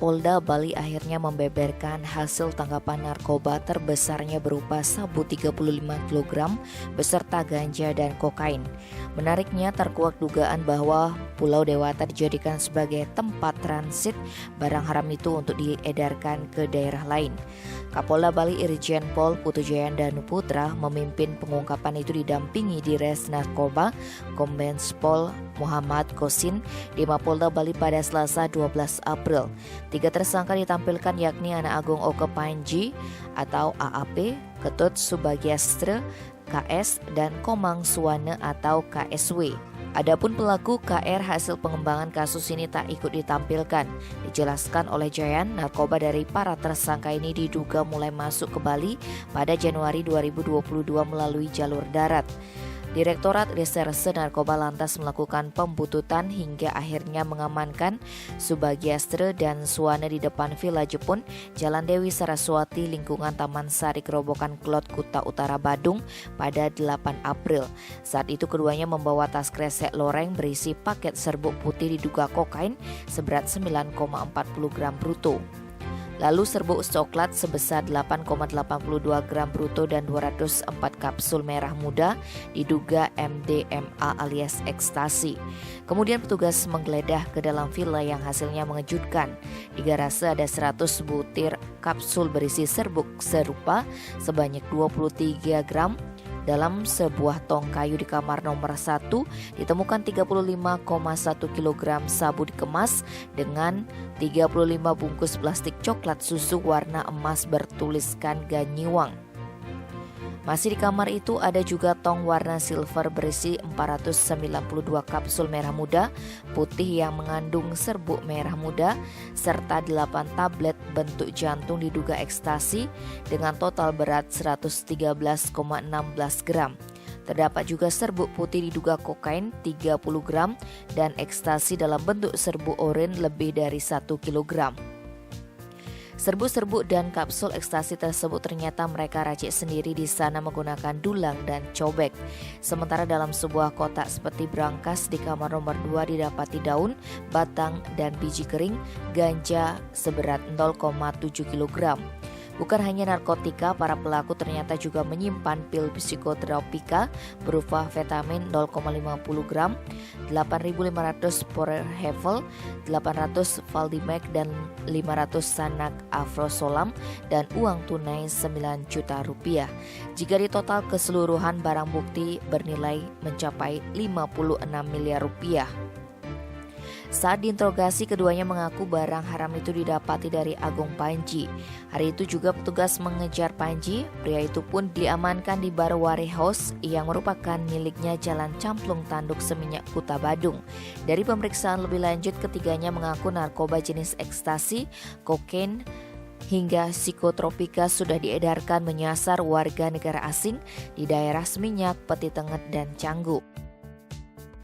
Kapolda Bali akhirnya membeberkan hasil tangkapan narkoba terbesarnya berupa sabu 35 kg beserta ganja dan kokain. Menariknya terkuak dugaan bahwa Pulau Dewata dijadikan sebagai tempat transit barang haram itu untuk diedarkan ke daerah lain. Kapolda Bali Irjen Pol Putujayan Danuputra memimpin pengungkapan itu didampingi Dires Narkoba Kombes Pol Muhammad Kosin di Mapolda Bali pada Selasa 12 April. 3 tersangka ditampilkan yakni Anak Agung Oke Panji atau AAP, Ketut Subagyastra KS, dan Komang Suwane atau KSW. Adapun pelaku KR hasil pengembangan kasus ini tak ikut ditampilkan. Dijelaskan oleh Jayan, narkoba dari para tersangka ini diduga mulai masuk ke Bali pada Januari 2022 melalui jalur darat. Direktorat Reserse Narkoba lantas melakukan pembuntutan hingga akhirnya mengamankan Subagyastra dan Suwane di depan Villa Jepun, Jalan Dewi Saraswati, lingkungan Taman Sari Kerobokan Klot, Kuta Utara, Badung pada 8 April. Saat itu keduanya membawa tas kresek loreng berisi paket serbuk putih diduga kokain seberat 9,40 gram bruto. Lalu serbuk coklat sebesar 8,82 gram bruto dan 204 kapsul merah muda diduga MDMA alias ekstasi. Kemudian petugas menggeledah ke dalam villa yang hasilnya mengejutkan. Di garasi ada 100 butir kapsul berisi serbuk serupa sebanyak 23 gram. Dalam sebuah tong kayu di kamar nomor 1 ditemukan 35,1 kg sabu dikemas dengan 35 bungkus plastik coklat susu warna emas bertuliskan Ganyiwang. Masih di kamar itu ada juga tong warna silver berisi 492 kapsul merah muda putih yang mengandung serbuk merah muda serta 8 tablet bentuk jantung diduga ekstasi dengan total berat 113,16 gram. Terdapat juga serbuk putih diduga kokain 30 gram dan ekstasi dalam bentuk serbuk oranye lebih dari 1 kilogram. Serbuk-serbuk dan kapsul ekstasi tersebut ternyata mereka racik sendiri di sana menggunakan dulang dan cobek. Sementara dalam sebuah kotak seperti brankas di kamar nomor 2 didapati daun, batang, dan biji kering ganja seberat 0,7 kg. Bukan hanya narkotika, para pelaku ternyata juga menyimpan pil psikotropika berupa vitamin 0,50 gram, 8.500 Porhevel, 800 Valdimax, dan 500 Sanak Afrosolam, dan uang tunai 9 juta rupiah. Jika ditotal keseluruhan barang bukti bernilai mencapai 56 miliar rupiah. Saat diinterogasi, keduanya mengaku barang haram itu didapati dari Agung Panji. Hari itu juga petugas mengejar Panji. Pria itu pun diamankan di bar Warehouse yang merupakan miliknya Jalan Camplung Tanduk Seminyak, Kuta Badung. Dari pemeriksaan lebih lanjut, ketiganya mengaku narkoba jenis ekstasi, kokain, hingga psikotropika sudah diedarkan menyasar warga negara asing di daerah Seminyak, Peti Tengah, dan Canggu.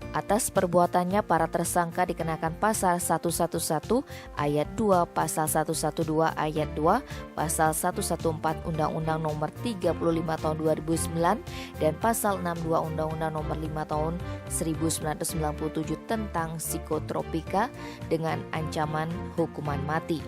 Atas perbuatannya, para tersangka dikenakan pasal 111 ayat 2, pasal 112 ayat 2, pasal 114 Undang-Undang Nomor 35 Tahun 2009 dan pasal 62 Undang-Undang Nomor 5 Tahun 1997 tentang psikotropika dengan ancaman hukuman mati.